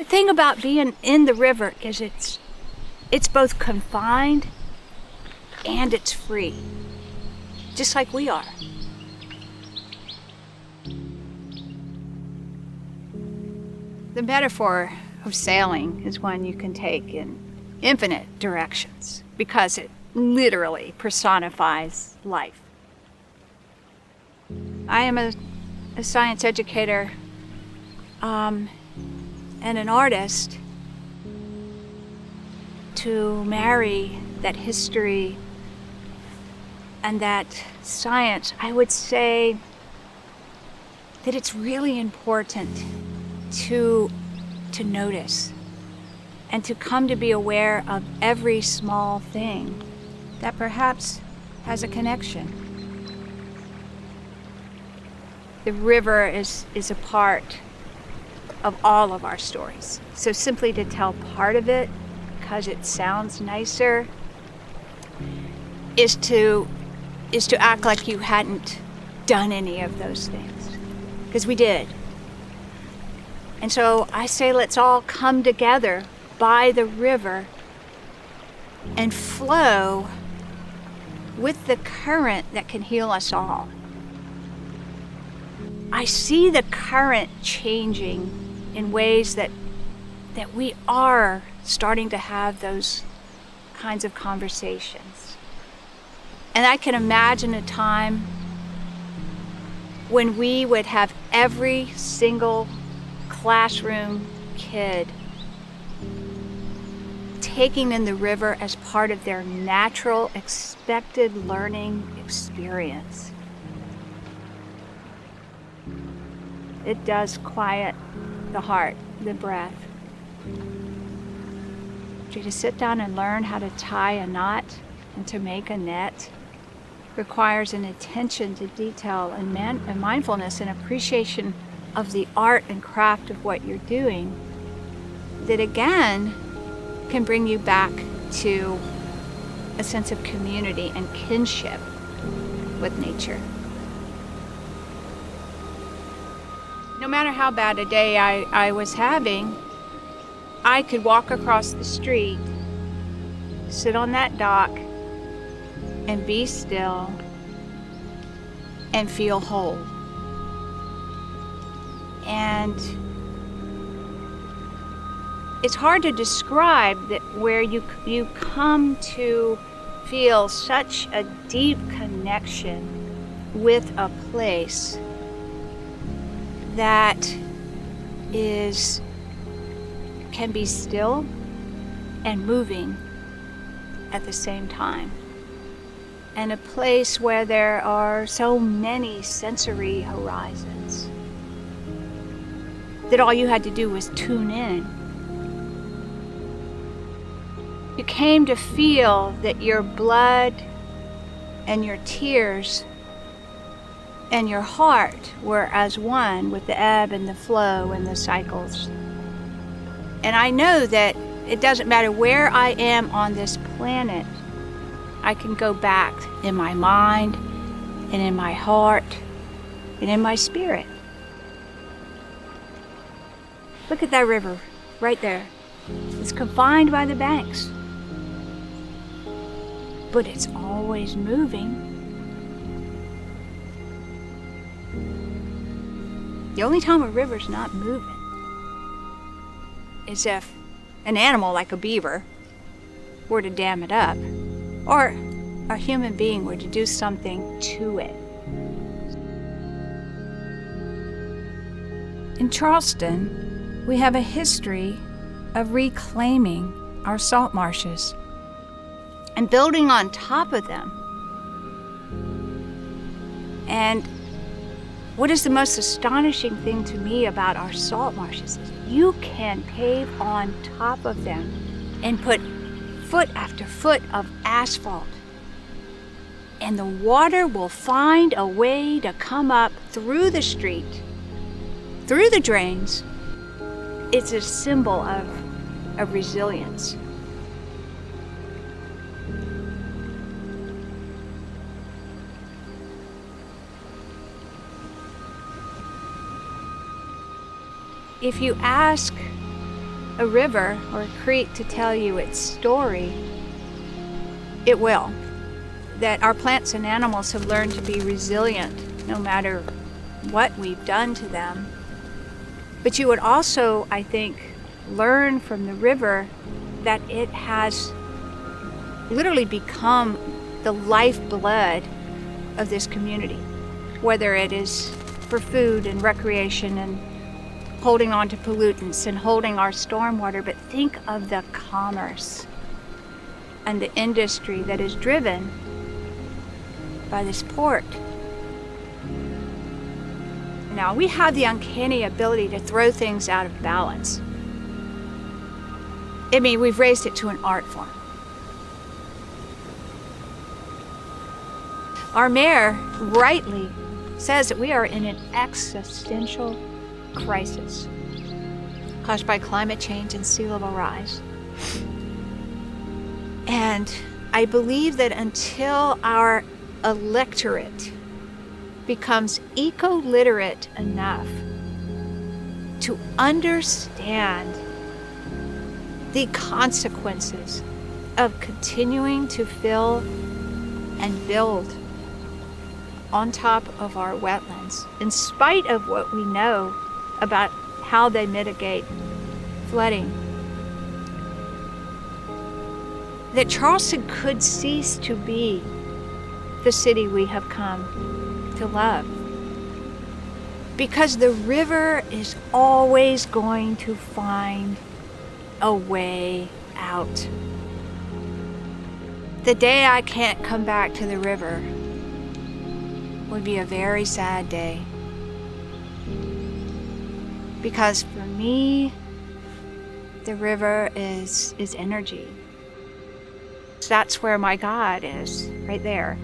The thing about being in the river is it's both confined and it's free, just like we are. The metaphor of sailing is one you can take in infinite directions because it literally personifies life. I am a science educator and an artist. To marry that history and that science, I would say that it's really important to notice and to come to be aware of every small thing that perhaps has a connection. The river is a part of all of our stories. So simply to tell part of it because it sounds nicer is to act like you hadn't done any of those things, because we did. And so I say let's all come together by the river and flow with the current that can heal us all. I see the current changing in ways that we are starting to have those kinds of conversations. And I can imagine a time when we would have every single classroom kid taking in the river as part of their natural, expected learning experience. It does quiet the heart, the breath. To sit down and learn how to tie a knot and to make a net requires an attention to detail and mindfulness and appreciation of the art and craft of what you're doing that again can bring you back to a sense of community and kinship with nature. No matter how bad a day I was having, I could walk across the street, sit on that dock, and be still and feel whole. And it's hard to describe that where you come to feel such a deep connection with a place that can be still and moving at the same time. And a place where there are so many sensory horizons that all you had to do was tune in. You came to feel that your blood and your tears and your heart were as one with the ebb and the flow and the cycles. And I know that it doesn't matter where I am on this planet, I can go back in my mind and in my heart and in my spirit. Look at that river right there. It's confined by the banks, but it's always moving. The only time a river's not moving is if an animal like a beaver were to dam it up, or a human being were to do something to it. In Charleston, we have a history of reclaiming our salt marshes and building on top of them. And what is the most astonishing thing to me about our salt marshes is you can pave on top of them and put foot after foot of asphalt, and the water will find a way to come up through the street, through the drains. It's a symbol of resilience. If you ask a river or a creek to tell you its story, it will. That our plants and animals have learned to be resilient no matter what we've done to them. But you would also, I think, learn from the river that it has literally become the lifeblood of this community, whether it is for food and recreation and holding on to pollutants and holding our stormwater. But think of the commerce and the industry that is driven by this port. Now, we have the uncanny ability to throw things out of balance. I mean, we've raised it to an art form. Our mayor rightly says that we are in an existential crisis caused by climate change and sea level rise. And I believe that until our electorate becomes eco-literate enough to understand the consequences of continuing to fill and build on top of our wetlands, in spite of what we know about how they mitigate flooding, that Charleston could cease to be the city we have come to love. Because the river is always going to find a way out. The day I can't come back to the river would be a very sad day. Because for me, the river is energy. That's where my God is, right there.